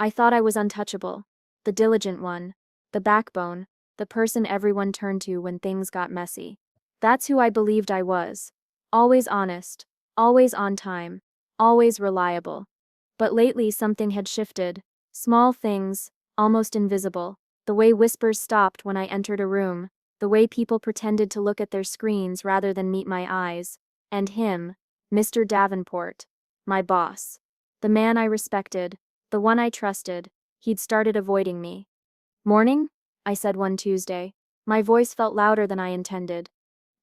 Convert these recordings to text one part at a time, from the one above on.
I thought I was untouchable. The diligent one. The backbone. The person everyone turned to when things got messy. That's who I believed I was. Always honest. Always on time. Always reliable. But lately something had shifted. Small things, almost invisible. The way whispers stopped when I entered a room. The way people pretended to look at their screens rather than meet my eyes. And him, Mr. Davenport. My boss. The man I respected. The one I trusted. He'd started avoiding me. "Morning?" I said one Tuesday. My voice felt louder than I intended.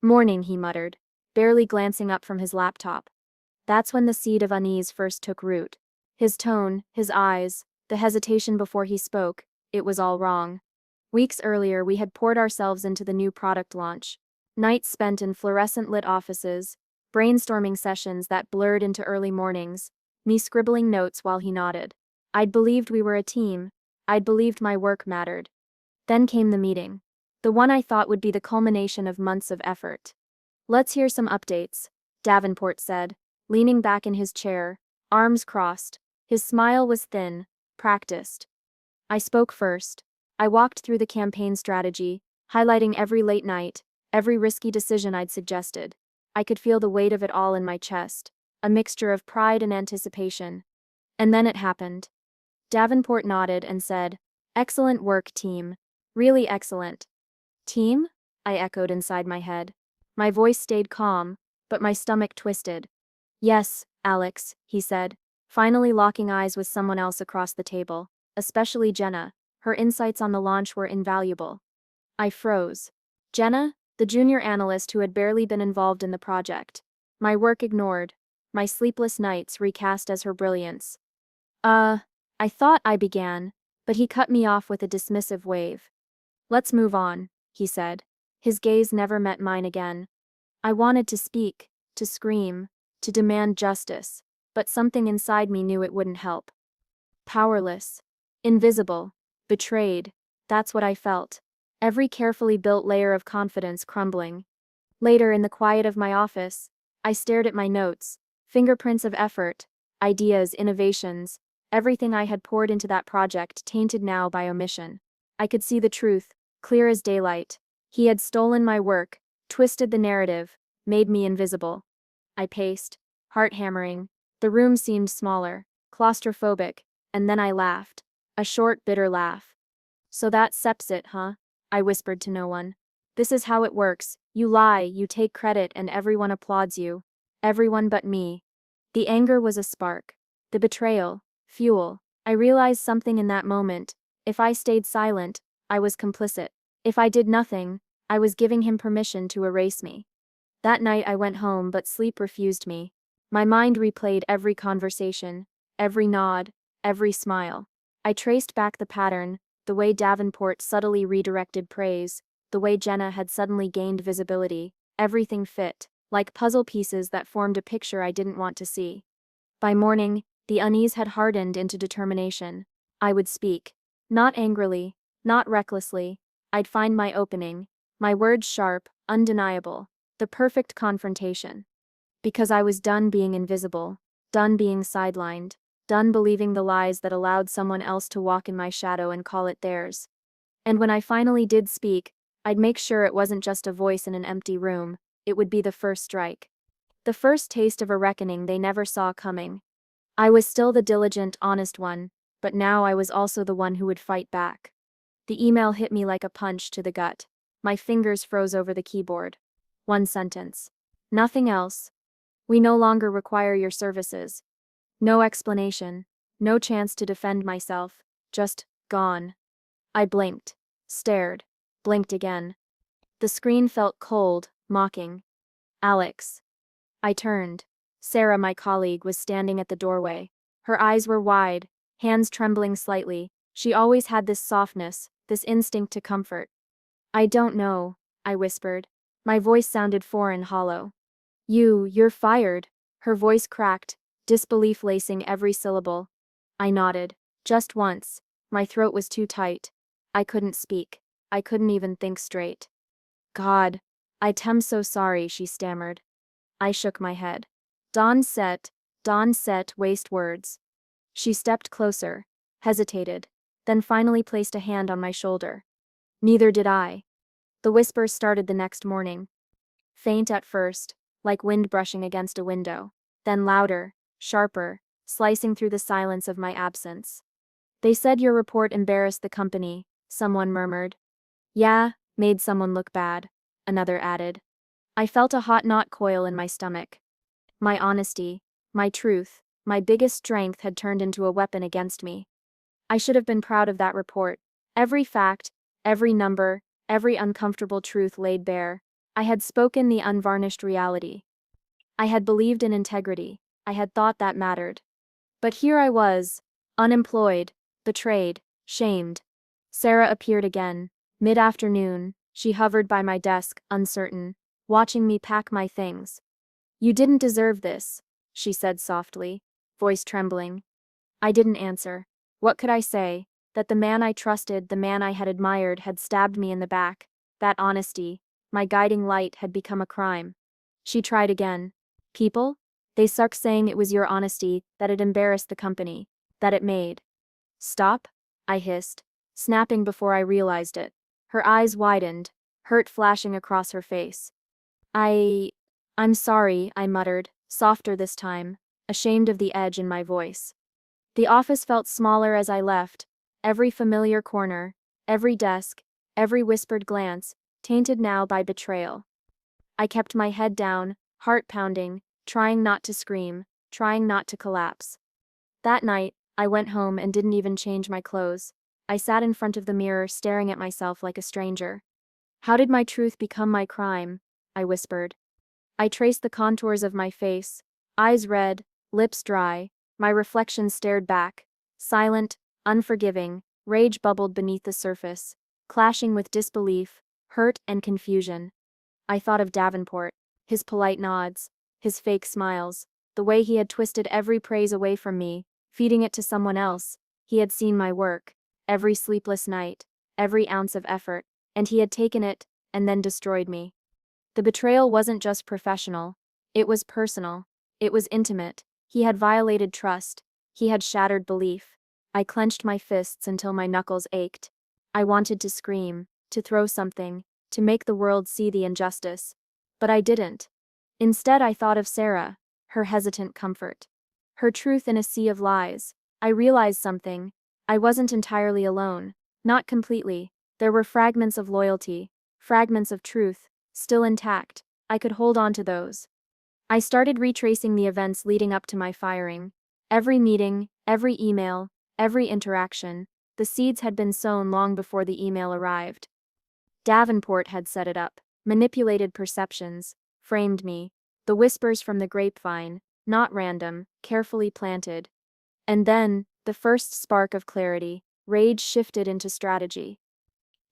"Morning," he muttered, barely glancing up from his laptop. That's when the seed of unease first took root. His tone, his eyes, the hesitation before he spoke, it was all wrong. Weeks earlier, we had poured ourselves into the new product launch. Nights spent in fluorescent-lit offices, brainstorming sessions that blurred into early mornings, me scribbling notes while he nodded. I'd believed we were a team. I'd believed my work mattered. Then came the meeting. The one I thought would be the culmination of months of effort. "Let's hear some updates," Davenport said, leaning back in his chair, arms crossed. His smile was thin, practiced. I spoke first. I walked through the campaign strategy, highlighting every late night, every risky decision I'd suggested. I could feel the weight of it all in my chest, a mixture of pride and anticipation. And then it happened. Davenport nodded and said, "Excellent work, team. Really excellent." "Team?" I echoed inside my head. My voice stayed calm, but my stomach twisted. "Yes, Alex," he said, finally locking eyes with someone else across the table, especially Jenna. Her insights on the launch were invaluable. I froze. Jenna, the junior analyst who had barely been involved in the project. My work ignored. My sleepless nights recast as her brilliance. I thought I began, but he cut me off with a dismissive wave. "Let's move on," he said. His gaze never met mine again. I wanted to speak, to scream, to demand justice, but something inside me knew it wouldn't help. Powerless. Invisible. Betrayed. That's what I felt. Every carefully built layer of confidence crumbling. Later, in the quiet of my office, I stared at my notes, fingerprints of effort, ideas, innovations, everything I had poured into that project tainted now by omission. I could see the truth, clear as daylight. He had stolen my work, twisted the narrative, made me invisible. I paced, heart hammering. The room seemed smaller, claustrophobic, and then I laughed. A short, bitter laugh. "So that's it, huh?" I whispered to no one. "This is how it works. You lie, you take credit, and everyone applauds you. Everyone but me." The anger was a spark. The betrayal, fuel. I realized something in that moment. If I stayed silent, I was complicit. If I did nothing, I was giving him permission to erase me. That night I went home, but sleep refused me. My mind replayed every conversation, every nod, every smile. I traced back the pattern, the way Davenport subtly redirected praise, the way Jenna had suddenly gained visibility. Everything fit, like puzzle pieces that formed a picture I didn't want to see. By morning, the unease had hardened into determination. I would speak. Not angrily, not recklessly. I'd find my opening, my words sharp, undeniable, the perfect confrontation. Because I was done being invisible, done being sidelined, done believing the lies that allowed someone else to walk in my shadow and call it theirs. And when I finally did speak, I'd make sure it wasn't just a voice in an empty room, it would be the first strike. The first taste of a reckoning they never saw coming. I was still the diligent, honest one, but now I was also the one who would fight back. The email hit me like a punch to the gut. My fingers froze over the keyboard. One sentence. Nothing else. "We no longer require your services." No explanation, no chance to defend myself, just gone. I blinked, stared, blinked again. The screen felt cold, mocking. "Alex." I turned. Sarah, my colleague, was standing at the doorway. Her eyes were wide, hands trembling slightly. She always had this softness, this instinct to comfort. "I don't know," I whispered. My voice sounded foreign, hollow. You're fired." Her voice cracked, disbelief lacing every syllable. I nodded. Just once. My throat was too tight. I couldn't speak. I couldn't even think straight. "God. I'm so sorry," she stammered. I shook my head. Dawn set, waste words." She stepped closer. hesitated, then finally placed a hand on my shoulder. Neither did I. The whispers started the next morning. Faint at first, like wind brushing against a window, then louder, sharper, slicing through the silence of my absence. They said your report embarrassed the company, someone murmured. Yeah, made someone look bad, another added. I felt a hot knot coil in my stomach. My honesty, my truth, my biggest strength had turned into a weapon against me. I should have been proud of that report. Every fact, every number, every uncomfortable truth laid bare. I had spoken the unvarnished reality. I had believed in integrity. I had thought that mattered. But here I was, unemployed, betrayed, shamed. Sarah appeared again. Mid-afternoon, she hovered by my desk, uncertain, watching me pack my things. You didn't deserve this, she said softly, voice trembling. I didn't answer. What could I say? That the man I trusted, the man I had admired, had stabbed me in the back. That honesty, my guiding light, had become a crime. She tried again. People? They suck saying it was your honesty, that it embarrassed the company, that it made. Stop? I hissed, snapping before I realized it. Her eyes widened, hurt flashing across her face. I'm sorry, I muttered, softer this time, ashamed of the edge in my voice. The office felt smaller as I left, every familiar corner, every desk, every whispered glance, tainted now by betrayal. I kept my head down, heart pounding, trying not to scream, trying not to collapse. That night, I went home and didn't even change my clothes. I sat in front of the mirror staring at myself like a stranger. How did my truth become my crime? I whispered. I traced the contours of my face, eyes red, lips dry, my reflection stared back, silent, unforgiving, rage bubbled beneath the surface, clashing with disbelief, hurt and confusion. I thought of Davenport, his polite nods, his fake smiles, the way he had twisted every praise away from me, feeding it to someone else. He had seen my work, every sleepless night, every ounce of effort, and he had taken it, and then destroyed me. The betrayal wasn't just professional, it was personal, it was intimate. He had violated trust, he had shattered belief. I clenched my fists until my knuckles ached. I wanted to scream, to throw something, to make the world see the injustice. But I didn't. Instead, I thought of Sarah, her hesitant comfort, her truth in a sea of lies. I realized something. I wasn't entirely alone, not completely. There were fragments of loyalty, fragments of truth, still intact. I could hold on to those. I started retracing the events leading up to my firing. Every meeting, every email, every interaction, the seeds had been sown long before the email arrived. Davenport had set it up, manipulated perceptions, framed me. The whispers from the grapevine, not random, carefully planted. And then, the first spark of clarity, rage shifted into strategy.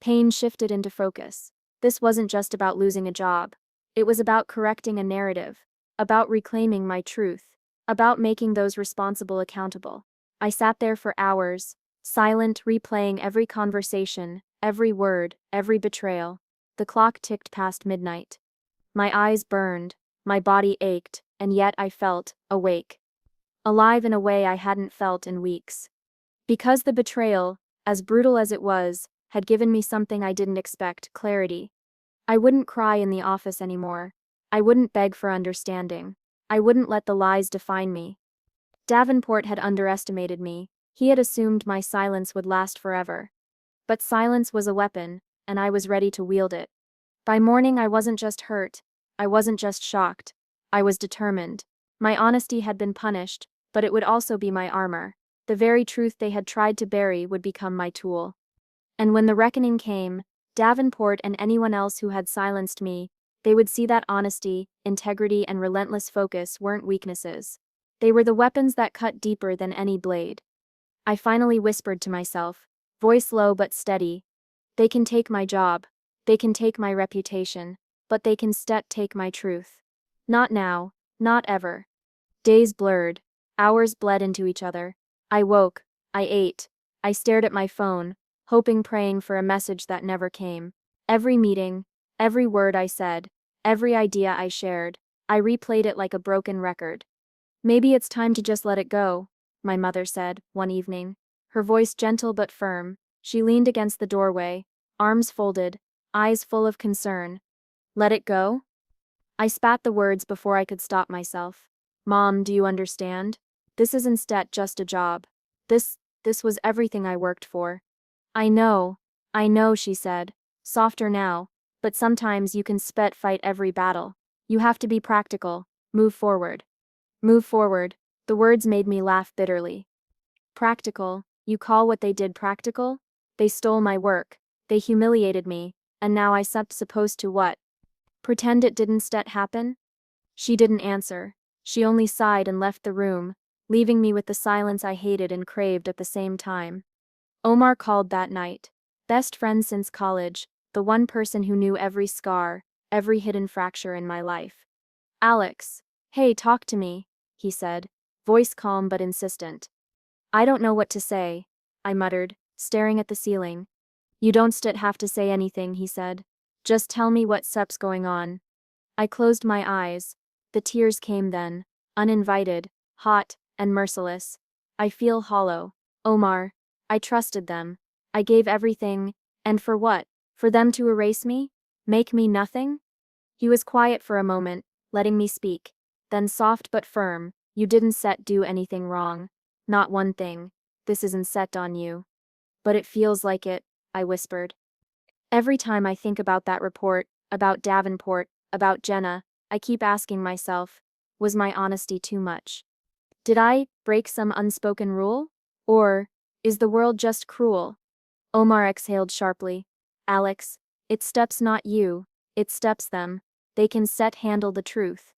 Pain shifted into focus. This wasn't just about losing a job. It was about correcting a narrative, about reclaiming my truth, about making those responsible accountable. I sat there for hours, silent, replaying every conversation, every word, every betrayal. The clock ticked past midnight. My eyes burned, my body ached, and yet I felt awake. Alive in a way I hadn't felt in weeks. Because the betrayal, as brutal as it was, had given me something I didn't expect: clarity. I wouldn't cry in the office anymore. I wouldn't beg for understanding. I wouldn't let the lies define me. Davenport had underestimated me. He had assumed my silence would last forever. But silence was a weapon, and I was ready to wield it. By morning, I wasn't just hurt. I wasn't just shocked. I was determined. My honesty had been punished, but it would also be my armor. The very truth they had tried to bury would become my tool. And when the reckoning came, Davenport and anyone else who had silenced me, they would see that honesty, integrity, and relentless focus weren't weaknesses. They were the weapons that cut deeper than any blade. I finally whispered to myself, voice low but steady, they can take my job, they can take my reputation, but they can take my truth. Not now, not ever. Days blurred, hours bled into each other. I woke, I ate, I stared at my phone, hoping, praying for a message that never came. Every meeting, every word I said, every idea I shared, I replayed it like a broken record. Maybe it's time to just let it go, my mother said, one evening. her voice gentle but firm. She leaned against the doorway, arms folded, eyes full of concern. Let it go? I spat the words before I could stop myself. Mom, do you understand? This is instead just a job. This was everything I worked for. I know, she said, softer now, but sometimes you can fight every battle. You have to be practical, move forward. Move forward, the words made me laugh bitterly. Practical, you call what they did practical? They stole my work, they humiliated me, and now I supposed to what? Pretend it didn't happen? She didn't answer. She only sighed and left the room, leaving me with the silence I hated and craved at the same time. Omar called that night. Best friend since college, the one person who knew every scar, every hidden fracture in my life. Alex. Hey, talk to me, he said, voice calm but insistent. I don't know what to say, I muttered, staring at the ceiling. You don't have to say anything, he said. Just tell me what's going on. I closed my eyes. The tears came then, uninvited, hot, and merciless. I feel hollow. Omar. I trusted them. I gave everything, and for what? For them to erase me? Make me nothing? He was quiet for a moment, letting me speak. Then soft but firm, you didn't do anything wrong. Not one thing. This isn't set on you. But it feels like it, I whispered. Every time I think about that report, about Davenport, about Jenna, I keep asking myself, was my honesty too much? Did I break some unspoken rule? Or is the world just cruel? Omar exhaled sharply. Alex, it not you, it them. They can handle the truth.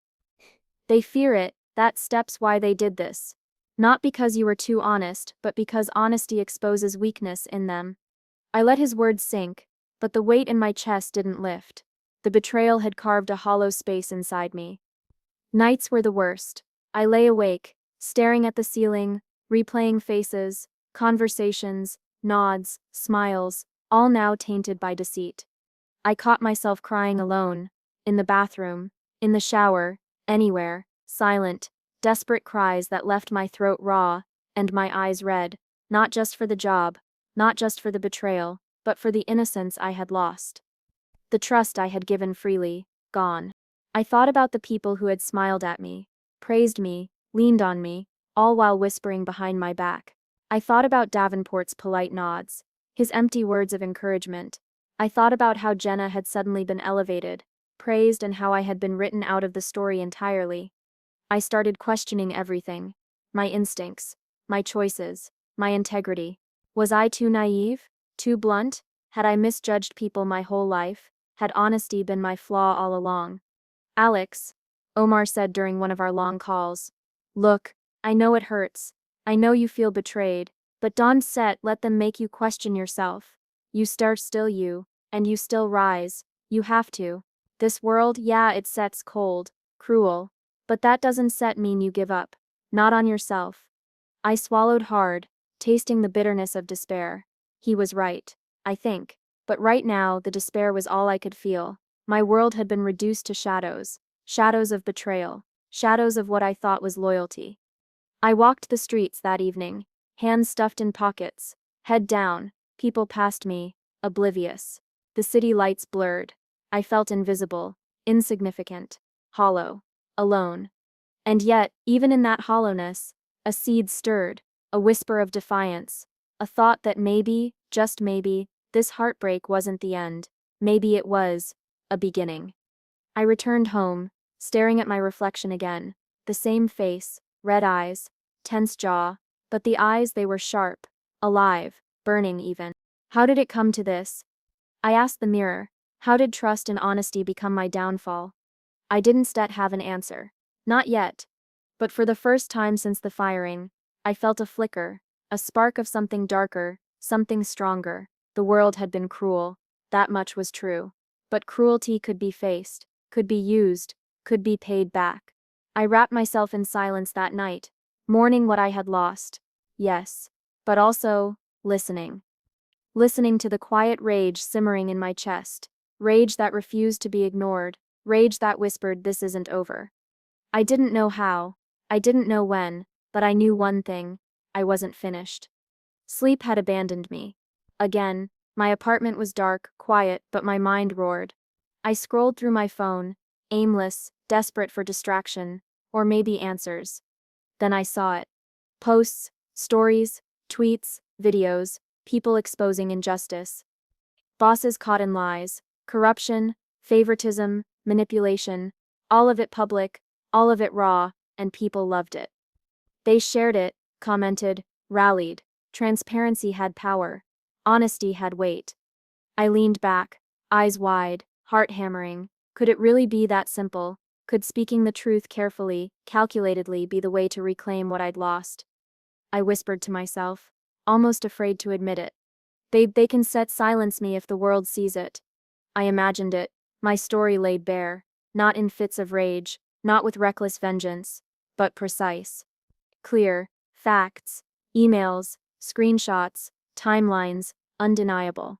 They fear it, that's why they did this. Not because you were too honest, but because honesty exposes weakness in them. I let his words sink, but the weight in my chest didn't lift. The betrayal had carved a hollow space inside me. Nights were the worst. I lay awake, staring at the ceiling, replaying faces, conversations, nods, smiles, all now tainted by deceit. I caught myself crying alone, in the bathroom, in the shower, anywhere, silent, desperate cries that left my throat raw, and my eyes red, not just for the job, not just for the betrayal, but for the innocence I had lost. The trust I had given freely, gone. I thought about the people who had smiled at me, praised me, leaned on me, all while whispering behind my back. I thought about Davenport's polite nods, his empty words of encouragement. I thought about how Jenna had suddenly been elevated, praised, and how I had been written out of the story entirely. I started questioning everything. My instincts, my choices, my integrity. Was I too naive? Too blunt? Had I misjudged people my whole life? Had honesty been my flaw all along? Alex, Omar said during one of our long calls. Look, I know it hurts. I know you feel betrayed, but don't let them make you question yourself. You still you, and you still rise. You have to. This world, yeah, it sets cold, cruel, but that doesn't mean you give up. Not on yourself. I swallowed hard, tasting the bitterness of despair. He was right, I think. But right now, the despair was all I could feel. My world had been reduced to shadows. Shadows of betrayal. Shadows of what I thought was loyalty. I walked the streets that evening, hands stuffed in pockets, head down. People passed me, oblivious. The city lights blurred. I felt invisible, insignificant, hollow, alone. And yet, even in that hollowness, a seed stirred, a whisper of defiance, a thought that maybe, just maybe, this heartbreak wasn't the end. Maybe it was a beginning. I returned home, staring at my reflection again. The same face, red eyes, tense jaw, but the eyes, they were sharp, alive, burning even. How did it come to this? I asked the mirror. How did trust and honesty become my downfall? I didn't have an answer. Not yet. But for the first time since the firing, I felt a flicker, a spark of something darker, something stronger. The world had been cruel. That much was true. But cruelty could be faced, could be used, could be paid back. I wrapped myself in silence that night, mourning what I had lost. Yes. But also, listening. Listening to the quiet rage simmering in my chest. Rage that refused to be ignored. Rage that whispered, this isn't over. I didn't know how. I didn't know when, but I knew one thing. I wasn't finished. Sleep had abandoned me. Again, my apartment was dark, quiet, but my mind roared. I scrolled through my phone, aimless, desperate for distraction, or maybe answers. Then I saw it. Posts, stories, tweets, videos, people exposing injustice. Bosses caught in lies, corruption, favoritism, manipulation, all of it public, all of it raw, and people loved it. They shared it, commented, rallied. Transparency had power. Honesty had weight. I leaned back, eyes wide, heart hammering. Could it really be that simple? Could speaking the truth carefully, calculatedly be the way to reclaim what I'd lost? I whispered to myself, almost afraid to admit it. They can silence me if the world sees it. I imagined it, my story laid bare, not in fits of rage, not with reckless vengeance, but precise. Clear, facts, emails, screenshots, timelines, undeniable.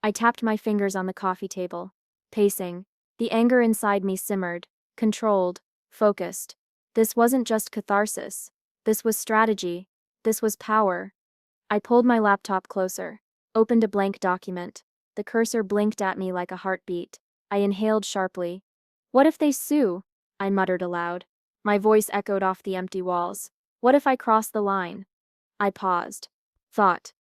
I tapped my fingers on the coffee table, pacing. The anger inside me simmered, controlled, focused. This wasn't just catharsis. This was strategy. This was power. I pulled my laptop closer, opened a blank document. The cursor blinked at me like a heartbeat. I inhaled sharply. What if they sue? I muttered aloud. My voice echoed off the empty walls. What if I crossed the line? I paused. Thought.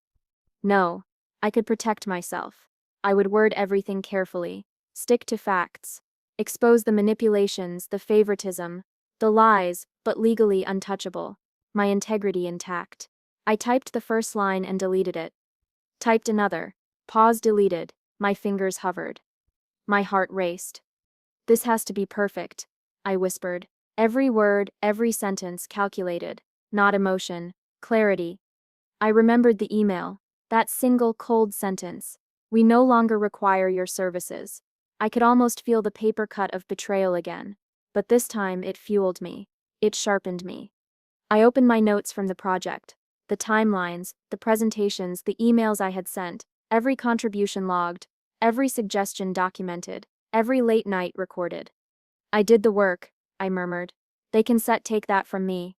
No. I could protect myself. I would word everything carefully. Stick to facts. Expose the manipulations, the favoritism, the lies, but legally untouchable. My integrity intact. I typed the first line and deleted it. Typed another. Pause deleted. My fingers hovered. My heart raced. This has to be perfect, I whispered. Every word, every sentence calculated. Not emotion, clarity. I remembered the email. That single cold sentence. We no longer require your services. I could almost feel the paper cut of betrayal again. But this time it fueled me. It sharpened me. I opened my notes from the project. The timelines, the presentations, the emails I had sent, every contribution logged, every suggestion documented, every late night recorded. I did the work, I murmured. They can take that from me.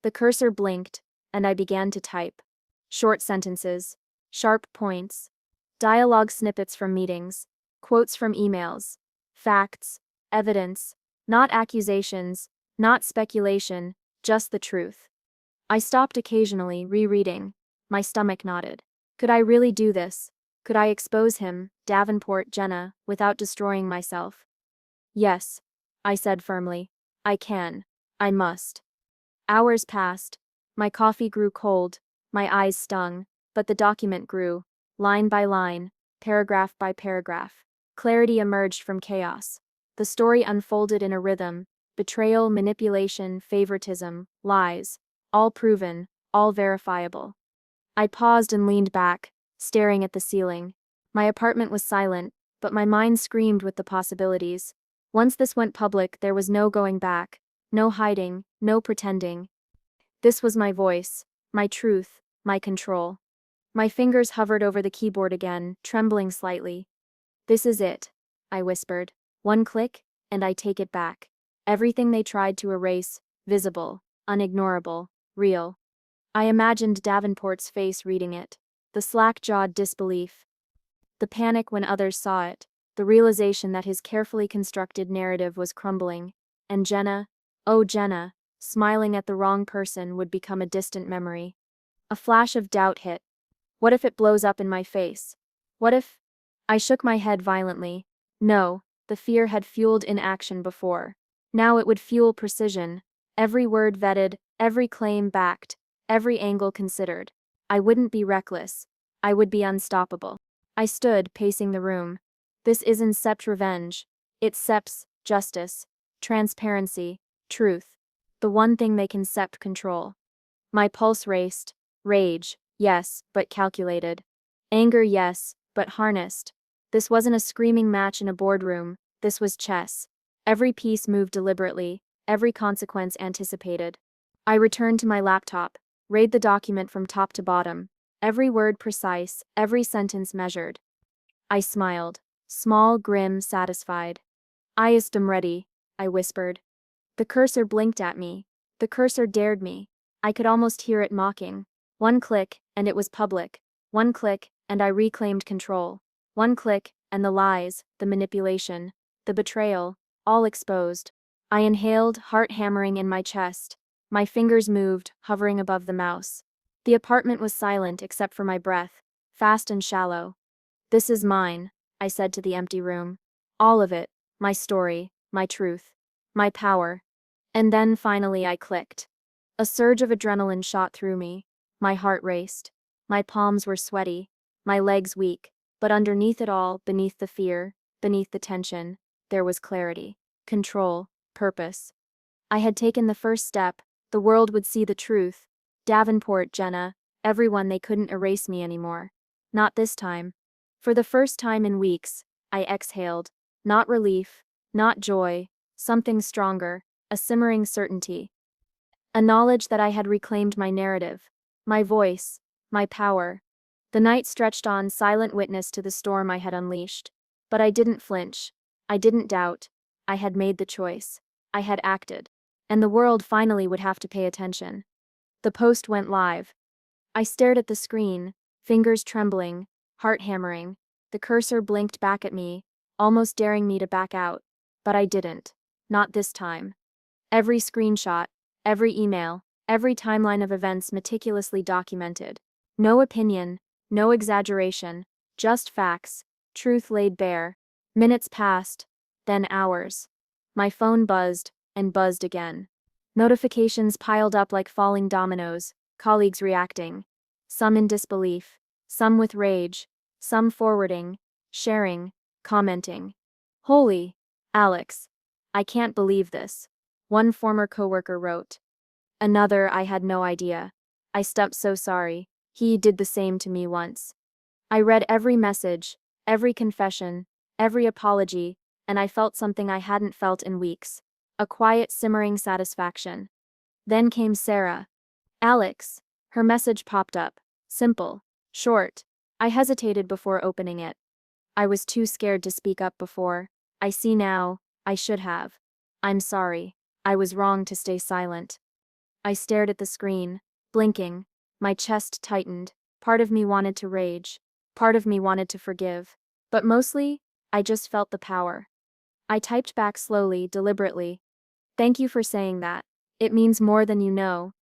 The cursor blinked, and I began to type. Short sentences, sharp points, dialogue snippets from meetings, quotes from emails, facts, evidence, not accusations, not speculation, just the truth. I stopped occasionally, rereading. My stomach knotted. Could I really do this? Could I expose him, Davenport, Jenna, without destroying myself? Yes, I said firmly. I can. I must. Hours passed. My coffee grew cold. My eyes stung. But the document grew. Line by line, paragraph by paragraph. Clarity emerged from chaos. The story unfolded in a rhythm. Betrayal, manipulation, favoritism, lies. All proven, all verifiable. I paused and leaned back, staring at the ceiling. My apartment was silent, but my mind screamed with the possibilities. Once this went public, there was no going back, no hiding, no pretending. This was my voice, my truth, my control. My fingers hovered over the keyboard again, trembling slightly. This is it, I whispered. One click, and I take it back. Everything they tried to erase, visible, unignorable, real. I imagined Davenport's face reading it. The slack-jawed disbelief. The panic when others saw it. The realization that his carefully constructed narrative was crumbling. And Jenna, oh Jenna, smiling at the wrong person would become a distant memory. A flash of doubt hit. What if it blows up in my face? What if... I shook my head violently. No, the fear had fueled inaction before. Now it would fuel precision. Every word vetted, every claim backed, every angle considered. I wouldn't be reckless. I would be unstoppable. I stood, pacing the room. This isn't Sept revenge. It's Sep's justice, transparency, truth. The one thing they can Sept control. My pulse raced. Rage, yes, but calculated. Anger, yes, but harnessed. This wasn't a screaming match in a boardroom. This was chess. Every piece moved deliberately, every consequence anticipated. I returned to my laptop, read the document from top to bottom, every word precise, every sentence measured. I smiled, small, grim, satisfied. I am ready, I whispered. The cursor blinked at me. The cursor dared me. I could almost hear it mocking. One click, and it was public. One click, and I reclaimed control. One click, and the lies, the manipulation, the betrayal, all exposed. I inhaled, heart hammering in my chest. My fingers moved, hovering above the mouse. The apartment was silent except for my breath, fast and shallow. "This is mine," I said to the empty room. "All of it, my story, my truth, my power." And then finally I clicked. A surge of adrenaline shot through me. My heart raced. My palms were sweaty, my legs weak, but underneath it all, beneath the fear, beneath the tension, there was clarity, control, purpose. I had taken the first step. The world would see the truth. Davenport, Jenna, everyone, they couldn't erase me anymore. Not this time. For the first time in weeks, I exhaled. Not relief, not joy, something stronger, a simmering certainty. A knowledge that I had reclaimed my narrative, my voice, my power. The night stretched on, silent witness to the storm I had unleashed. But I didn't flinch. I didn't doubt. I had made the choice. I had acted. And the world finally would have to pay attention. The post went live. I stared at the screen, fingers trembling, heart hammering. The cursor blinked back at me, almost daring me to back out. But I didn't. Not this time. Every screenshot, every email, every timeline of events meticulously documented. No opinion, no exaggeration, just facts, truth laid bare. Minutes passed, then hours. My phone buzzed, and buzzed again. Notifications piled up like falling dominoes, colleagues reacting. Some in disbelief, some with rage, some forwarding, sharing, commenting. "Holy, Alex, I can't believe this," one former coworker wrote. Another, "I had no idea. I stepped so sorry. He did the same to me once." I read every message, every confession, every apology, and I felt something I hadn't felt in weeks. A quiet, simmering satisfaction. Then came Sarah. "Alex." Her message popped up. Simple. Short. I hesitated before opening it. I was too scared to speak up before. I see now. I should have. "I'm sorry. I was wrong to stay silent." I stared at the screen, blinking. My chest tightened. Part of me wanted to rage. Part of me wanted to forgive. But mostly, I just felt the power. I typed back slowly, deliberately. "Thank you for saying that. It means more than you know."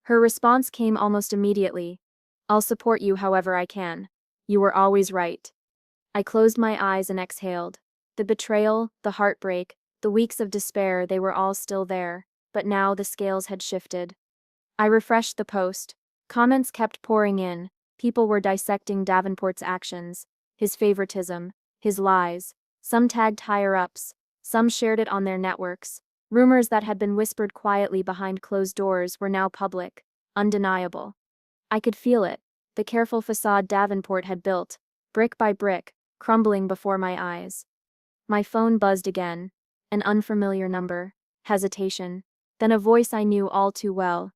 Her response came almost immediately. "I'll support you however I can. You were always right." I closed my eyes and exhaled. The betrayal, the heartbreak, the weeks of despair, they were all still there, but now the scales had shifted. I refreshed the post. Comments kept pouring in. People were dissecting Davenport's actions, his favoritism, his lies. Some tagged higher-ups, some shared it on their networks. Rumors that had been whispered quietly behind closed doors were now public, undeniable. I could feel it, the careful facade Davenport had built, brick by brick, crumbling before my eyes. My phone buzzed again. An unfamiliar number. Hesitation. Then a voice I knew all too well.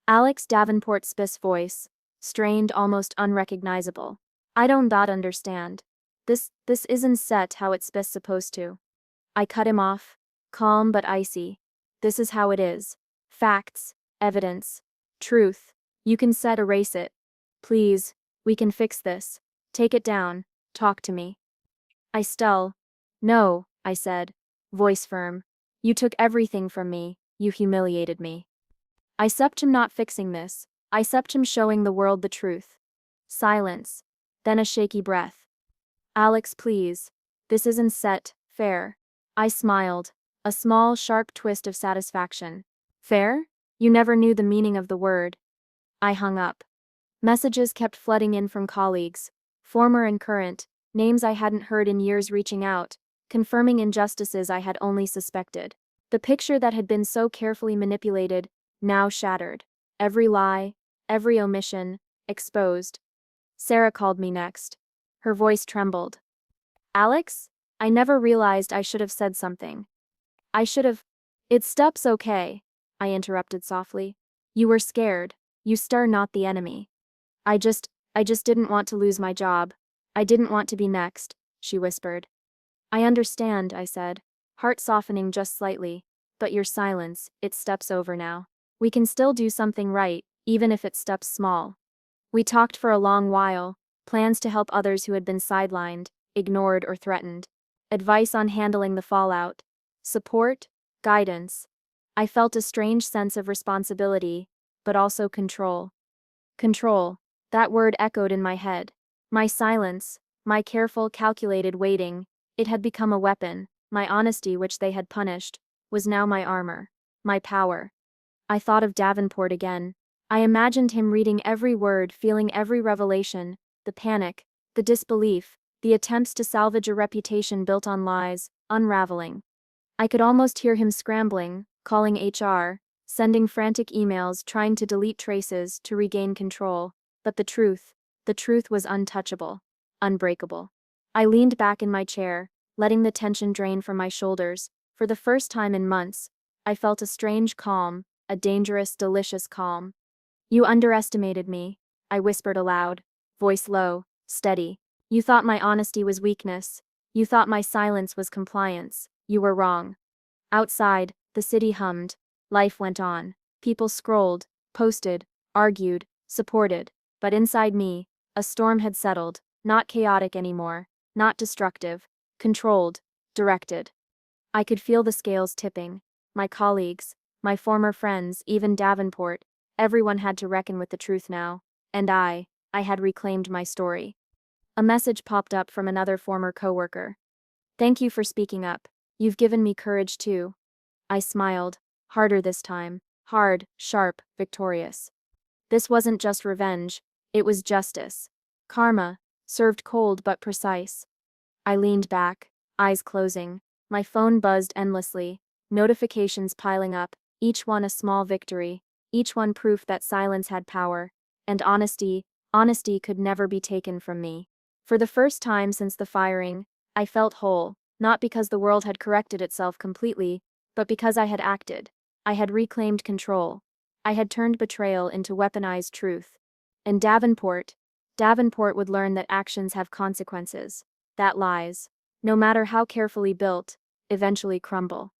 Alex Davenport Spiss voice. Strained, almost unrecognizable. "I don't understand. This isn't set how it's supposed to." I cut him off. Calm but icy. "This is how it is. Facts, evidence, truth. You can erase it. Please, we can fix this. Take it down. Talk to me." I still. "No," I said, voice firm. "You took everything from me. You humiliated me. I stepped him not fixing this. I stepped him showing the world the truth." Silence. Then a shaky breath. "Alex, please. This isn't fair." I smiled. A small, sharp twist of satisfaction. "Fair? You never knew the meaning of the word." I hung up. Messages kept flooding in from colleagues, former and current, names I hadn't heard in years reaching out, confirming injustices I had only suspected. The picture that had been so carefully manipulated, now shattered. Every lie, every omission, exposed. Sarah called me next. Her voice trembled. "Alex? I never realized I should have said something. I should have." "It's steps okay," I interrupted softly. "You were scared. You stir not the enemy." I just didn't want to lose my job. I didn't want to be next," she whispered. "I understand," I said, heart softening just slightly. "But your silence, it steps over now. We can still do something right, even if it steps small." We talked for a long while, plans to help others who had been sidelined, ignored, or threatened, advice on handling the fallout, support, guidance. I felt a strange sense of responsibility, but also control. Control. That word echoed in my head. My silence, my careful, calculated waiting, it had become a weapon. My honesty, which they had punished, was now my armor, my power. I thought of Davenport again. I imagined him reading every word, feeling every revelation, the panic, the disbelief, the attempts to salvage a reputation built on lies, unraveling. I could almost hear him scrambling, calling HR, sending frantic emails, trying to delete traces to regain control. But the truth was untouchable, unbreakable. I leaned back in my chair, letting the tension drain from my shoulders. For the first time in months, I felt a strange calm, a dangerous, delicious calm. You underestimated me, I whispered aloud, voice low, steady. You thought my honesty was weakness. You thought my silence was compliance. You were wrong. Outside, the city hummed. Life went on. People scrolled, posted, argued, supported. But inside me, a storm had settled, not chaotic anymore, not destructive, controlled, directed. I could feel the scales tipping. My colleagues, my former friends, even Davenport, everyone had to reckon with the truth now. And I had reclaimed my story. A message popped up from another former coworker. Thank you for speaking up. You've given me courage too. I smiled, harder this time, hard, sharp, victorious. This wasn't just revenge, it was justice. Karma, served cold but precise. I leaned back, eyes closing. My phone buzzed endlessly, notifications piling up, each one a small victory, each one proof that silence had power, and honesty could never be taken from me. For the first time since the firing, I felt whole, not because the world had corrected itself completely, but because I had acted. I had reclaimed control. I had turned betrayal into weaponized truth. And Davenport would learn that actions have consequences, that lies, no matter how carefully built, eventually crumble.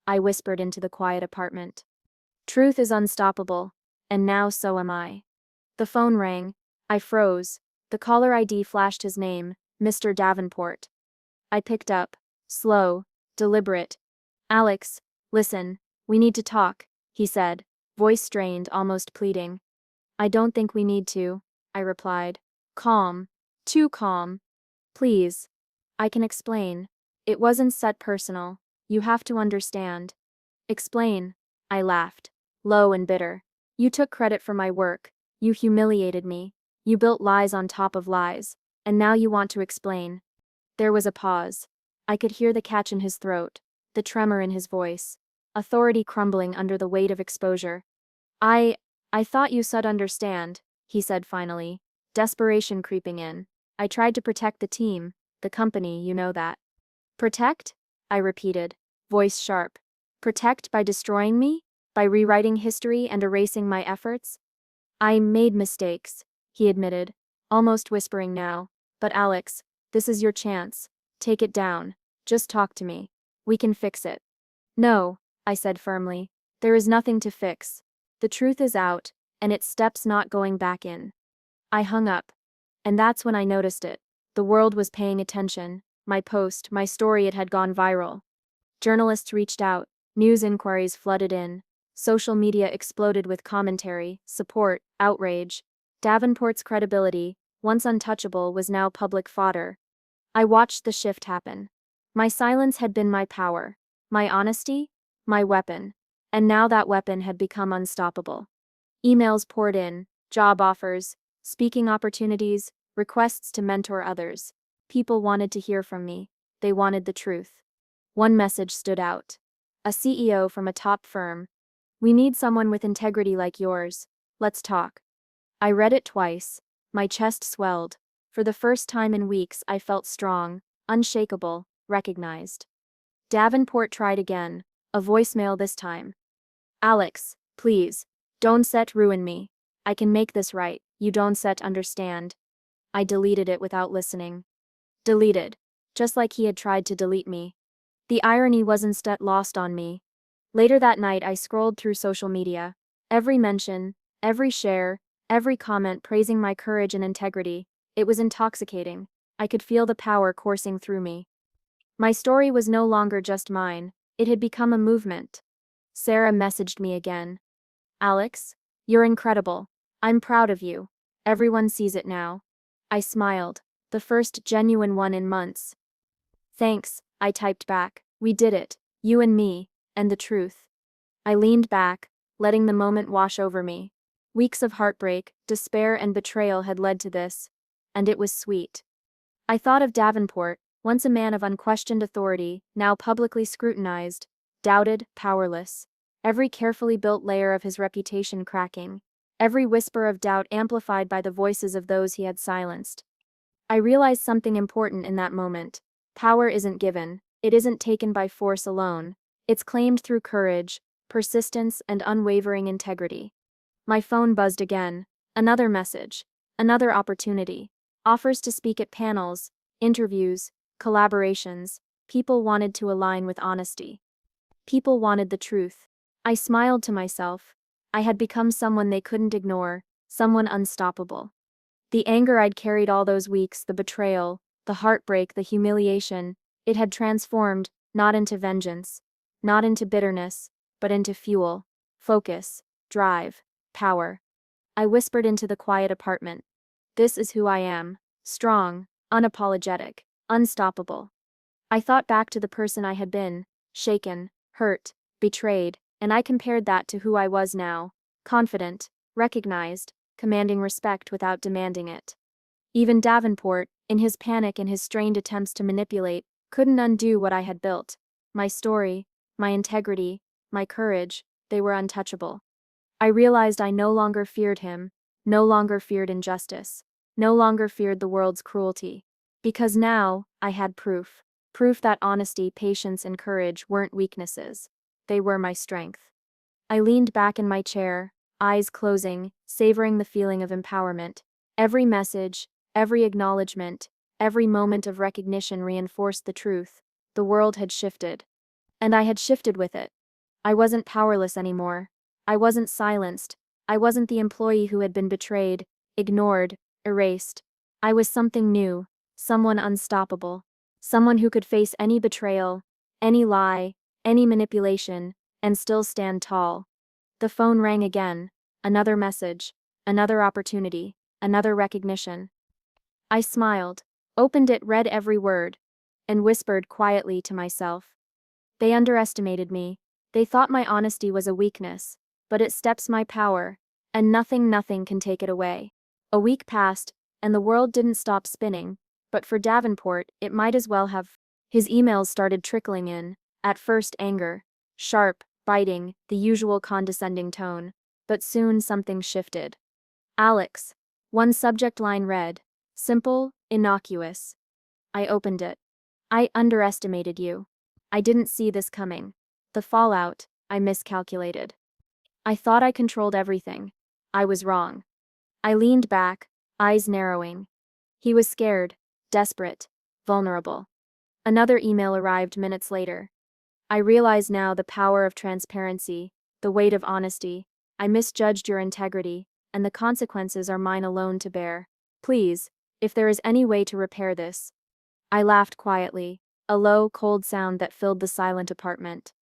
I whispered into the quiet apartment. Truth is unstoppable, and now so am I. The phone rang. I froze. The caller ID flashed his name, Mr. Davenport. I picked up, slow, deliberate. Alex, listen, we need to talk, he said, voice strained, almost pleading. I don't think we need to, I replied. Calm, too calm. Please. I can explain. It wasn't set personal. You have to understand. Explain. I laughed, low and bitter. You took credit for my work. You humiliated me. You built lies on top of lies. And now you want to explain. There was a pause. I could hear the catch in his throat, the tremor in his voice, authority crumbling under the weight of exposure. I thought you said understand, he said finally, desperation creeping in. I tried to protect the team, the company, you know that. Protect? I repeated, voice sharp. Protect by destroying me? By rewriting history and erasing my efforts? I made mistakes, he admitted, almost whispering now. But Alex, this is your chance. Take it down. Just talk to me. We can fix it. No, I said firmly. There is nothing to fix. The truth is out, and it steps not going back in. I hung up. And that's when I noticed it. The world was paying attention. My post, my story, it had gone viral. Journalists reached out. News inquiries flooded in. Social media exploded with commentary, support, outrage. Davenport's credibility, once untouchable, was now public fodder. I watched the shift happen. My silence had been my power. My honesty? My weapon. And now that weapon had become unstoppable. Emails poured in, job offers, speaking opportunities, requests to mentor others. People wanted to hear from me. They wanted the truth. One message stood out. A CEO from a top firm. We need someone with integrity like yours. Let's talk. I read it twice. My chest swelled. For the first time in weeks, I felt strong, unshakable, recognized. Davenport tried again, a voicemail this time. Alex, please, don't set ruin me. I can make this right. You don't set understand. I deleted it without listening. Deleted. Just like he had tried to delete me. The irony was instead lost on me. Later that night I scrolled through social media. Every mention, every share, Every comment praising my courage and integrity. It was intoxicating. I could feel the power coursing through me. My story was no longer just mine, it had become a movement. Sarah messaged me again. Alex, you're incredible. I'm proud of you. Everyone sees it now. I smiled, the first genuine one in months. Thanks, I typed back. We did it, you and me, and the truth. I leaned back, letting the moment wash over me. Weeks of heartbreak, despair, and betrayal had led to this, and it was sweet. I thought of Davenport, once a man of unquestioned authority, now publicly scrutinized, doubted, powerless. Every carefully built layer of his reputation cracking, every whisper of doubt amplified by the voices of those he had silenced. I realized something important in that moment. Power isn't given, it isn't taken by force alone. It's claimed through courage, persistence, and unwavering integrity. My phone buzzed again. Another message. Another opportunity. Offers to speak at panels, interviews, collaborations. People wanted to align with honesty. People wanted the truth. I smiled to myself. I had become someone they couldn't ignore, someone unstoppable. The anger I'd carried all those weeks, the betrayal, the heartbreak, the humiliation, it had transformed, not into vengeance, not into bitterness, but into fuel, focus, drive, power. I whispered into the quiet apartment. This is who I am. Strong, unapologetic, unstoppable. I thought back to the person I had been, shaken, hurt, betrayed, and I compared that to who I was now, confident, recognized, commanding respect without demanding it. Even Davenport, in his panic and his strained attempts to manipulate, couldn't undo what I had built. My story, my integrity, my courage, they were untouchable. I realized I no longer feared him, no longer feared injustice, no longer feared the world's cruelty. Because now, I had proof. Proof that honesty, patience, and courage weren't weaknesses. They were my strength. I leaned back in my chair, eyes closing, savoring the feeling of empowerment. Every message, every acknowledgement, every moment of recognition reinforced the truth. The world had shifted. And I had shifted with it. I wasn't powerless anymore. I wasn't silenced. I wasn't the employee who had been betrayed, ignored, erased. I was something new, someone unstoppable, someone who could face any betrayal, any lie, any manipulation, and still stand tall. The phone rang again. Another message, another opportunity, another recognition. I smiled, opened it, read every word, and whispered quietly to myself. They underestimated me. They thought my honesty was a weakness, but it steps my power, and nothing can take it away. A week passed, and the world didn't stop spinning, but for Davenport, it might as well have. His emails started trickling in, at first anger, sharp, biting, the usual condescending tone, but soon something shifted. Alex. One subject line read, simple, innocuous. I opened it. I underestimated you. I didn't see this coming. The fallout, I miscalculated. I thought I controlled everything. I was wrong. I leaned back, eyes narrowing. He was scared, desperate, vulnerable. Another email arrived minutes later. I realize now the power of transparency, the weight of honesty. I misjudged your integrity, and the consequences are mine alone to bear. Please, if there is any way to repair this. I laughed quietly, a low, cold sound that filled the silent apartment.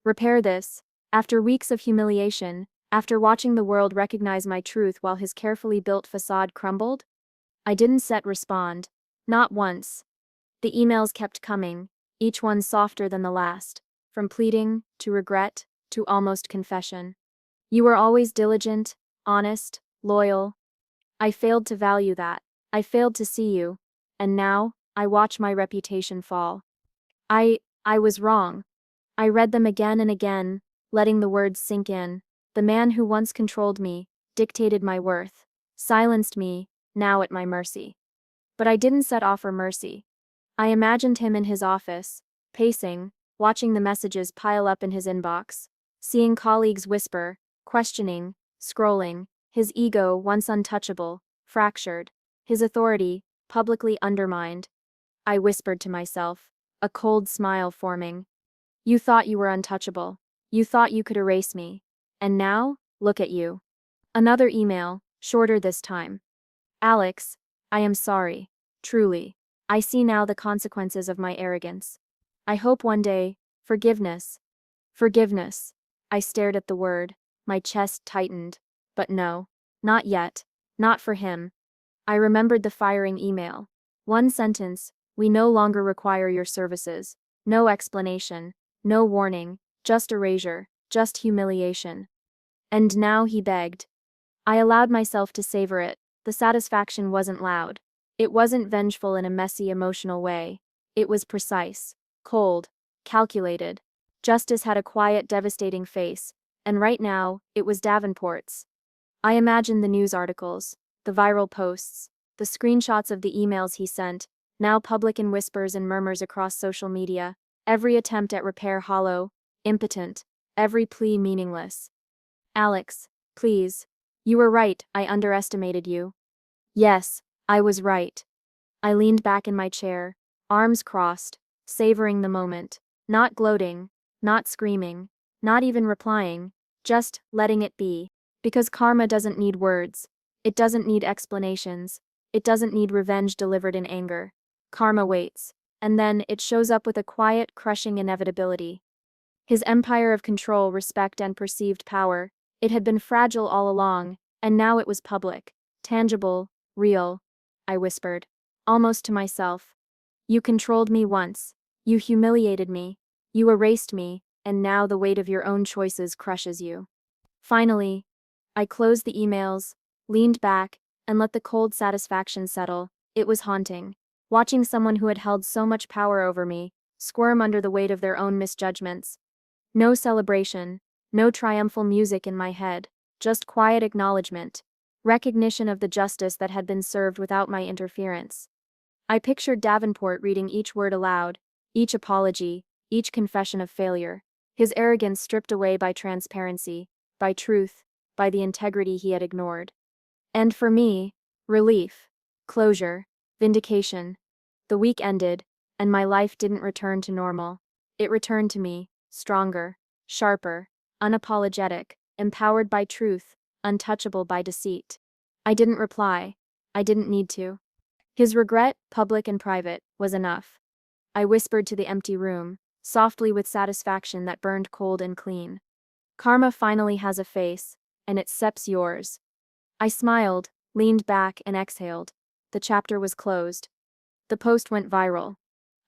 Repair this? After weeks of humiliation, after watching the world recognize my truth while his carefully built facade crumbled? I didn't respond. Not once. The emails kept coming, each one softer than the last, from pleading, to regret, to almost confession. You were always diligent, honest, loyal. I failed to value that. I failed to see you. And now, I watch my reputation fall. I was wrong. I read them again and again, letting the words sink in. The man who once controlled me, dictated my worth, silenced me, now at my mercy. But I didn't offer mercy. I imagined him in his office, pacing, watching the messages pile up in his inbox, seeing colleagues whisper, questioning, scrolling, his ego, once untouchable, fractured, his authority, publicly undermined. I whispered to myself, a cold smile forming. You thought you were untouchable. You thought you could erase me. And now, look at you. Another email, shorter this time. Alex, I am sorry. Truly. I see now the consequences of my arrogance. I hope one day, forgiveness. Forgiveness. I stared at the word, my chest tightened. But no. Not yet. Not for him. I remembered the firing email. One sentence, we no longer require your services. No explanation. No warning. Just erasure. Just humiliation. And now he begged. I allowed myself to savor it. The satisfaction wasn't loud. It wasn't vengeful in a messy, emotional way. It was precise, cold, calculated. Justice had a quiet, devastating face, and right now, it was Davenport's. I imagined the news articles, the viral posts, the screenshots of the emails he sent, now public in whispers and murmurs across social media, every attempt at repair hollow, impotent, every plea meaningless. Alex, please. You were right, I underestimated you. Yes, I was right. I leaned back in my chair, arms crossed, savoring the moment, not gloating, not screaming, not even replying, just letting it be. Because karma doesn't need words. It doesn't need explanations. It doesn't need revenge delivered in anger. Karma waits, and then it shows up with a quiet, crushing inevitability. His empire of control, respect, and perceived power, it had been fragile all along, and now it was public, tangible, real. I whispered, almost to myself. You controlled me once. You humiliated me. You erased me, and now the weight of your own choices crushes you. Finally, I closed the emails, leaned back, and let the cold satisfaction settle. It was haunting, watching someone who had held so much power over me squirm under the weight of their own misjudgments. No celebration, no triumphal music in my head, just quiet acknowledgement, recognition of the justice that had been served without my interference. I pictured Davenport reading each word aloud, each apology, each confession of failure, his arrogance stripped away by transparency, by truth, by the integrity he had ignored. And for me, relief, closure, vindication. The week ended, and my life didn't return to normal. It returned to me, stronger, sharper, unapologetic, empowered by truth, untouchable by deceit. I didn't reply. I didn't need to. His regret, public and private, was enough. I whispered to the empty room, softly with satisfaction that burned cold and clean. Karma finally has a face, and it accepts yours. I smiled, leaned back, and exhaled. The chapter was closed. The post went viral.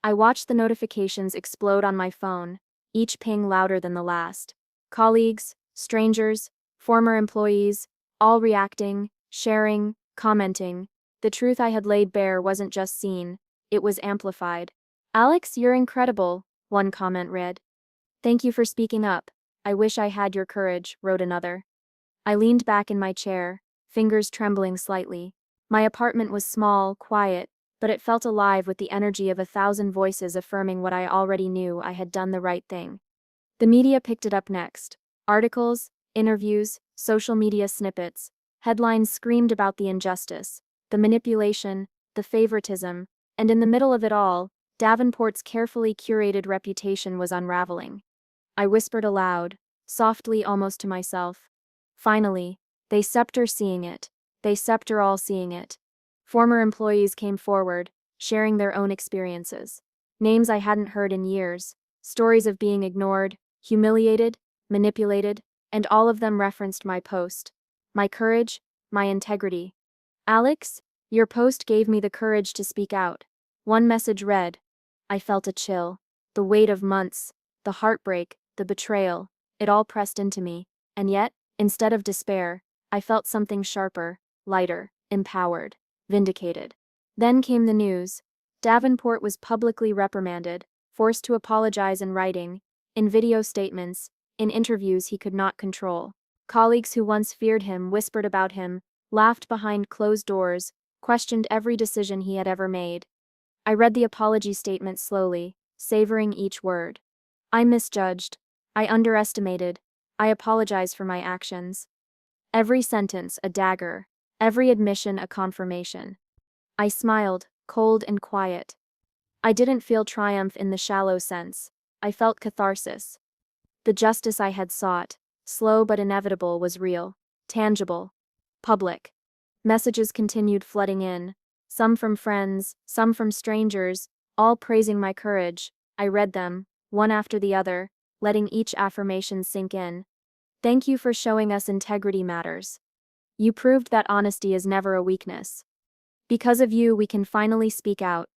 I watched the notifications explode on my phone, each ping louder than the last. Colleagues, strangers, former employees, all reacting, sharing, commenting. The truth I had laid bare wasn't just seen, it was amplified. Alex, you're incredible, one comment read. Thank you for speaking up. I wish I had your courage, wrote another. I leaned back in my chair, fingers trembling slightly. My apartment was small, quiet, but it felt alive with the energy of 1,000 voices affirming what I already knew: I had done the right thing. The media picked it up next. Articles, interviews, social media snippets. Headlines screamed about the injustice, the manipulation, the favoritism, and in the middle of it all, Davenport's carefully curated reputation was unraveling. I whispered aloud, softly almost to myself. Finally, they scepter seeing it. They scepter all seeing it. Former employees came forward, sharing their own experiences. Names I hadn't heard in years. Stories of being ignored, humiliated, manipulated, and all of them referenced my post. My courage, my integrity. Alex, your post gave me the courage to speak out. One message read. I felt a chill. The weight of months, the heartbreak, the betrayal, it all pressed into me. And yet, instead of despair, I felt something sharper, lighter, empowered, vindicated. Then came the news. Davenport was publicly reprimanded, forced to apologize in writing, in video statements, in interviews he could not control. Colleagues who once feared him whispered about him, laughed behind closed doors, questioned every decision he had ever made. I read the apology statement slowly, savoring each word. I misjudged. I underestimated. I apologize for my actions. Every sentence a dagger, every admission a confirmation. I smiled, cold and quiet. I didn't feel triumph in the shallow sense. I felt catharsis. The justice I had sought, slow but inevitable, was real, tangible, public. Messages continued flooding in, some from friends, some from strangers, all praising my courage. I read them, one after the other, letting each affirmation sink in. Thank you for showing us integrity matters. You proved that honesty is never a weakness. Because of you, we can finally speak out.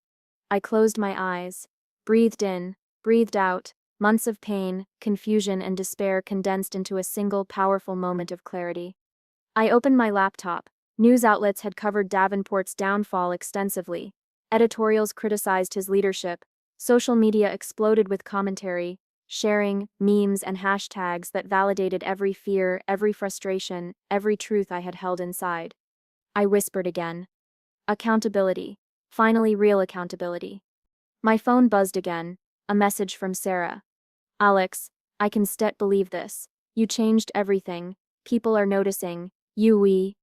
I closed my eyes, breathed in, breathed out, months of pain, confusion, and despair condensed into a single powerful moment of clarity. I opened my laptop. News outlets had covered Davenport's downfall extensively. Editorials criticized his leadership. Social media exploded with commentary, sharing, memes, and hashtags that validated every fear, every frustration, every truth I had held inside. I whispered again. Accountability. Finally, real accountability. My phone buzzed again. A message from Sarah. Alex, I can still believe this. You changed everything. People are noticing. We.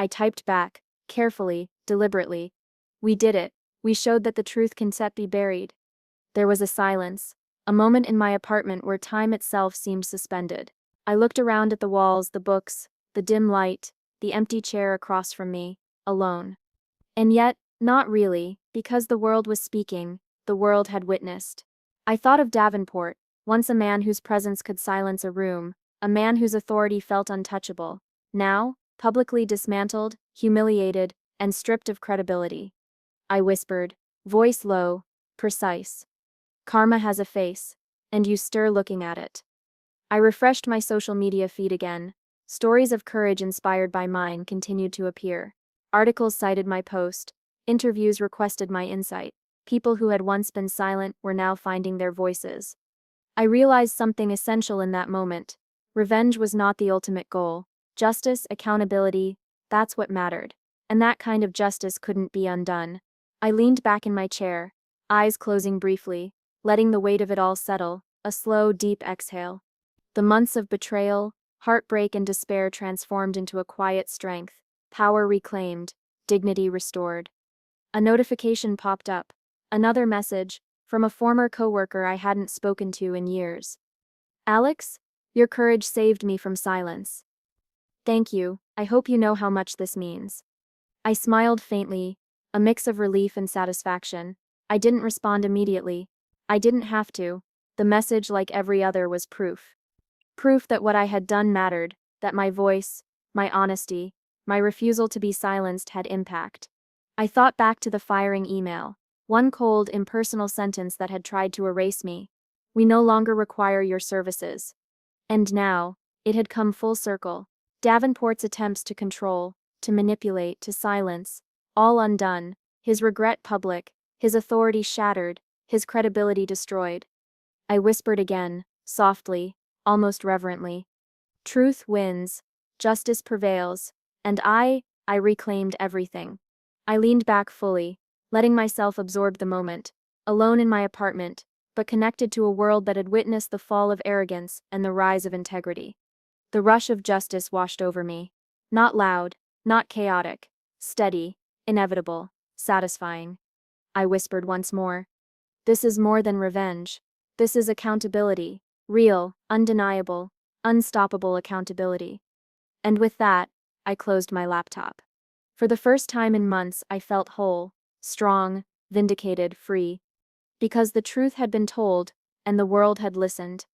I typed back, carefully, deliberately. We did it. We showed that the truth can set be buried. There was a silence, a moment in my apartment where time itself seemed suspended. I looked around at the walls, the books, the dim light, the empty chair across from me, alone. And yet, not really, because the world was speaking, the world had witnessed. I thought of Davenport, once a man whose presence could silence a room, a man whose authority felt untouchable. Now, publicly dismantled, humiliated, and stripped of credibility. I whispered, voice low, precise. Karma has a face, and you stir looking at it. I refreshed my social media feed again. Stories of courage inspired by mine continued to appear. Articles cited my post. Interviews requested my insight. People who had once been silent were now finding their voices. I realized something essential in that moment. Revenge was not the ultimate goal. Justice, accountability, that's what mattered. And that kind of justice couldn't be undone. I leaned back in my chair, eyes closing briefly, letting the weight of it all settle, a slow, deep exhale. The months of betrayal, heartbreak, and despair transformed into a quiet strength, power reclaimed, dignity restored. A notification popped up, another message, from a former coworker I hadn't spoken to in years. Alex, your courage saved me from silence. Thank you, I hope you know how much this means. I smiled faintly, a mix of relief and satisfaction. I didn't respond immediately. I didn't have to. The message, like every other, was proof. Proof that what I had done mattered, that my voice, my honesty, my refusal to be silenced had impact. I thought back to the firing email, one cold, impersonal sentence that had tried to erase me. We no longer require your services. And now, it had come full circle. Davenport's attempts to control, to manipulate, to silence, all undone, his regret public, his authority shattered, his credibility destroyed. I whispered again, softly, almost reverently. Truth wins, justice prevails, and I reclaimed everything. I leaned back fully, letting myself absorb the moment, alone in my apartment, but connected to a world that had witnessed the fall of arrogance and the rise of integrity. The rush of justice washed over me. Not loud, not chaotic, steady, inevitable, satisfying. I whispered once more. This is more than revenge. This is accountability. Real, undeniable, unstoppable accountability. And with that, I closed my laptop. For the first time in months, I felt whole, strong, vindicated, free. Because the truth had been told, and the world had listened.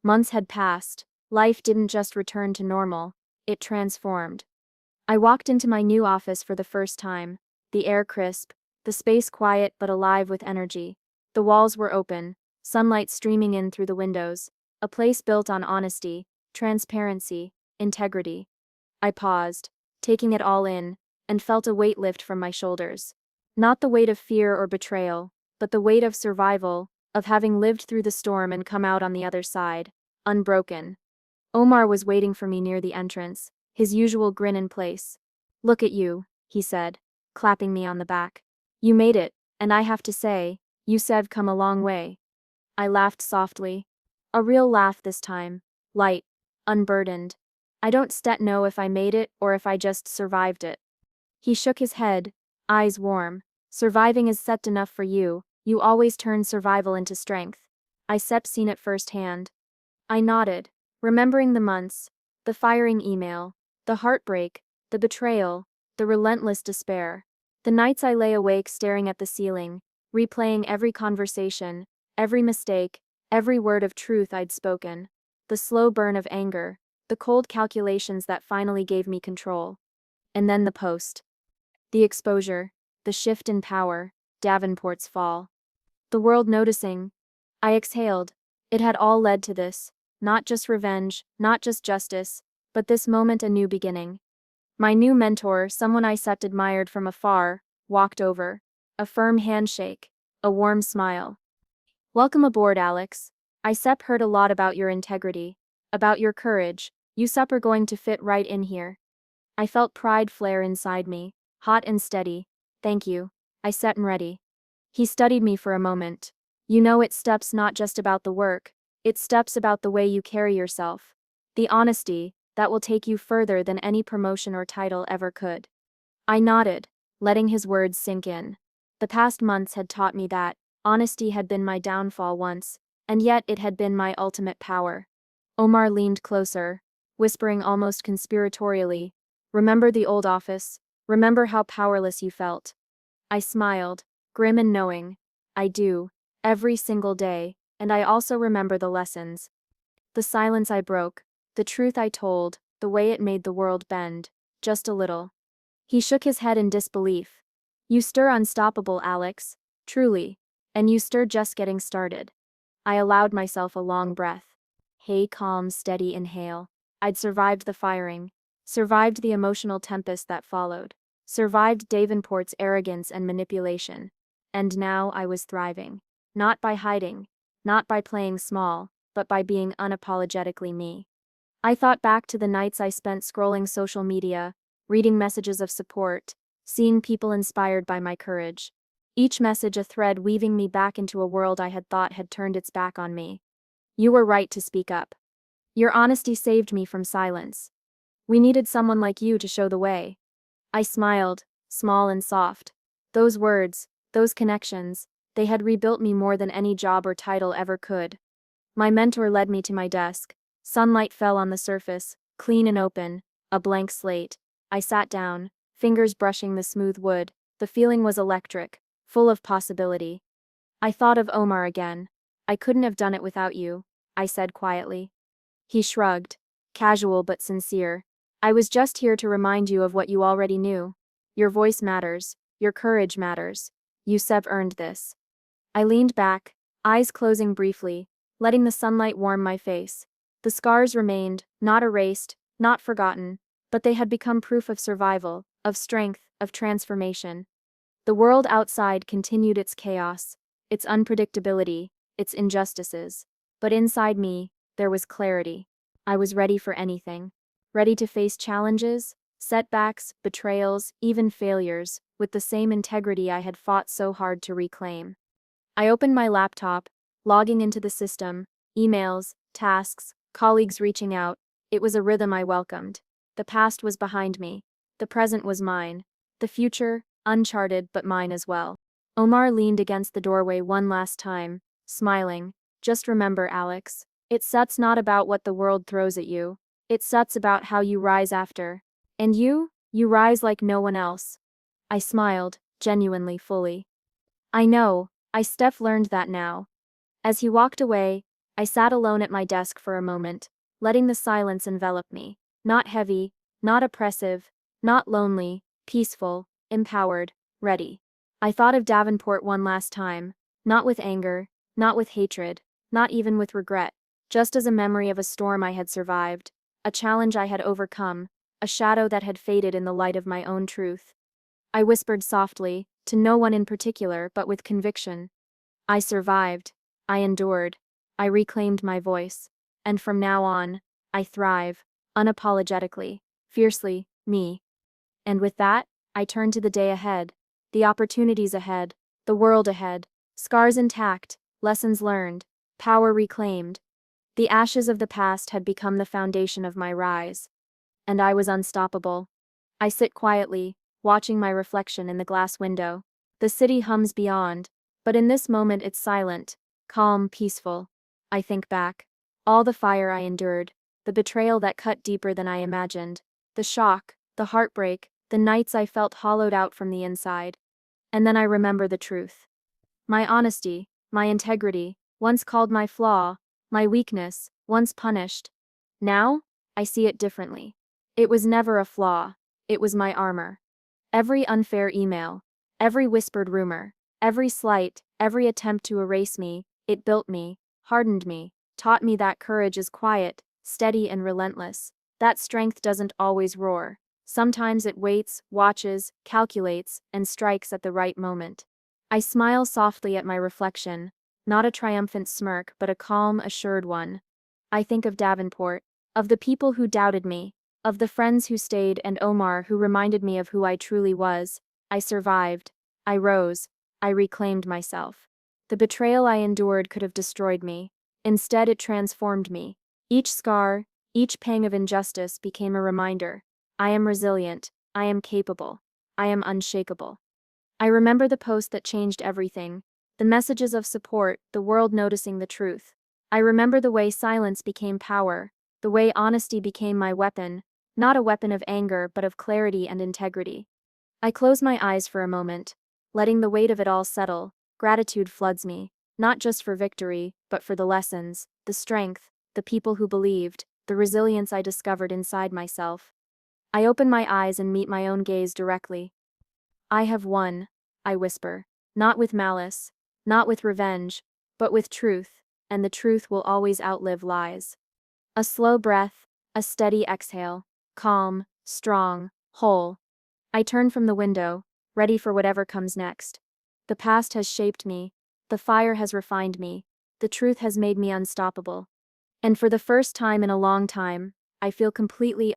Months had passed. Life didn't just return to normal, it transformed. I walked into my new office for the first time, the air crisp, the space quiet but alive with energy. The walls were open, sunlight streaming in through the windows, a place built on honesty, transparency, integrity. I paused, taking it all in, and felt a weight lift from my shoulders. Not the weight of fear or betrayal, but the weight of survival, of having lived through the storm and come out on the other side, unbroken. Omar was waiting for me near the entrance, his usual grin in place. Look at you, he said, clapping me on the back. You made it, and I have to say, you've come a long way. I laughed softly. A real laugh this time, light, unburdened. I don't know if I made it or if I just survived it. He shook his head, eyes warm. Surviving is set enough for you, you always turn survival into strength. I seen it firsthand. I nodded, remembering the months, the firing email, the heartbreak, the betrayal, the relentless despair. The nights I lay awake staring at the ceiling, replaying every conversation, every mistake, every word of truth I'd spoken. The slow burn of anger, the cold calculations that finally gave me control. And then the post. The exposure, the shift in power, Davenport's fall. The world noticing. I exhaled. It had all led to this. Not just revenge, not just justice, but this moment a new beginning. My new mentor, someone I admired from afar, walked over. A firm handshake. A warm smile. Welcome aboard, Alex. I heard a lot about your integrity. About your courage. You are going to fit right in here. I felt pride flare inside me, hot and steady. Thank you. I sat and ready. He studied me for a moment. You know, it steps not just about the work, it steps about the way you carry yourself. The honesty that will take you further than any promotion or title ever could. I nodded, letting his words sink in. The past months had taught me that honesty had been my downfall once, and yet it had been my ultimate power. Omar leaned closer, whispering almost conspiratorially, "Remember the old office? Remember how powerless you felt?" I smiled, grim and knowing. I do, every single day, and I also remember the lessons. The silence I broke, the truth I told, the way it made the world bend, just a little. He shook his head in disbelief. You stir unstoppable, Alex, truly, and you stir just getting started. I allowed myself a long breath. Hey, calm, steady inhale. I'd survived the firing, survived the emotional tempest that followed, survived Davenport's arrogance and manipulation. And now I was thriving. Not by hiding, not by playing small, but by being unapologetically me. I thought back to the nights I spent scrolling social media, reading messages of support, seeing people inspired by my courage. Each message a thread weaving me back into a world I had thought had turned its back on me. You were right to speak up. Your honesty saved me from silence. We needed someone like you to show the way. I smiled, small and soft. Those words, those connections, they had rebuilt me more than any job or title ever could. My mentor led me to my desk. Sunlight fell on the surface, clean and open, a blank slate. I sat down, fingers brushing the smooth wood. The feeling was electric, full of possibility. I thought of Omar again. I couldn't have done it without you, I said quietly. He shrugged, casual but sincere. I was just here to remind you of what you already knew. Your voice matters, your courage matters. You've earned this. I leaned back, eyes closing briefly, letting the sunlight warm my face. The scars remained, not erased, not forgotten, but they had become proof of survival, of strength, of transformation. The world outside continued its chaos, its unpredictability, its injustices. But inside me, there was clarity. I was ready for anything. Ready to face challenges, setbacks, betrayals, even failures, with the same integrity I had fought so hard to reclaim. I opened my laptop, logging into the system, emails, tasks, colleagues reaching out. It was a rhythm I welcomed. The past was behind me. The present was mine. The future, uncharted but mine as well. Omar leaned against the doorway one last time, smiling. Just remember, Alex, it's not about what the world throws at you. It's about how you rise after. And you rise like no one else. I smiled, genuinely fully. I know, learned that now. As he walked away, I sat alone at my desk for a moment, letting the silence envelop me. Not heavy, not oppressive, not lonely, peaceful, empowered, ready. I thought of Davenport one last time, not with anger, not with hatred, not even with regret, just as a memory of a storm I had survived, a challenge I had overcome, a shadow that had faded in the light of my own truth. I whispered softly, to no one in particular but with conviction. I survived. I endured. I reclaimed my voice. And from now on, I thrive, unapologetically, fiercely, me. And with that, I turned to the day ahead, the opportunities ahead, the world ahead, scars intact, lessons learned, power reclaimed. The ashes of the past had become the foundation of my rise. And I was unstoppable. I sit quietly, watching my reflection in the glass window. The city hums beyond, but in this moment it's silent, calm, peaceful. I think back. All the fire I endured, the betrayal that cut deeper than I imagined, the shock, the heartbreak, the nights I felt hollowed out from the inside. And then I remember the truth. My honesty, my integrity, once called my flaw, my weakness, once punished. Now, I see it differently. It was never a flaw, it was my armor. Every unfair email, every whispered rumor, every slight, every attempt to erase me, it built me, hardened me, taught me that courage is quiet, steady, and relentless. That strength doesn't always roar. Sometimes it waits, watches, calculates, and strikes at the right moment. I smile softly at my reflection, not a triumphant smirk, but a calm, assured one. I think of Davenport, of the people who doubted me, of the friends who stayed, and Omar, who reminded me of who I truly was. I survived. I rose. I reclaimed myself. The betrayal I endured could have destroyed me. Instead, it transformed me. Each scar, each pang of injustice became a reminder. I am resilient. I am capable. I am unshakable. I remember the post that changed everything, the messages of support, the world noticing the truth. I remember the way silence became power, the way honesty became my weapon, not a weapon of anger but of clarity and integrity. I close my eyes for a moment, letting the weight of it all settle. Gratitude floods me, not just for victory, but for the lessons, the strength, the people who believed, the resilience I discovered inside myself. I open my eyes and meet my own gaze directly. I have won, I whisper, not with malice, not with revenge, but with truth, and the truth will always outlive lies. A slow breath, a steady exhale, calm, strong, whole. I turn from the window, ready for whatever comes next. The past has shaped me, the fire has refined me, the truth has made me unstoppable. And for the first time in a long time, I feel completely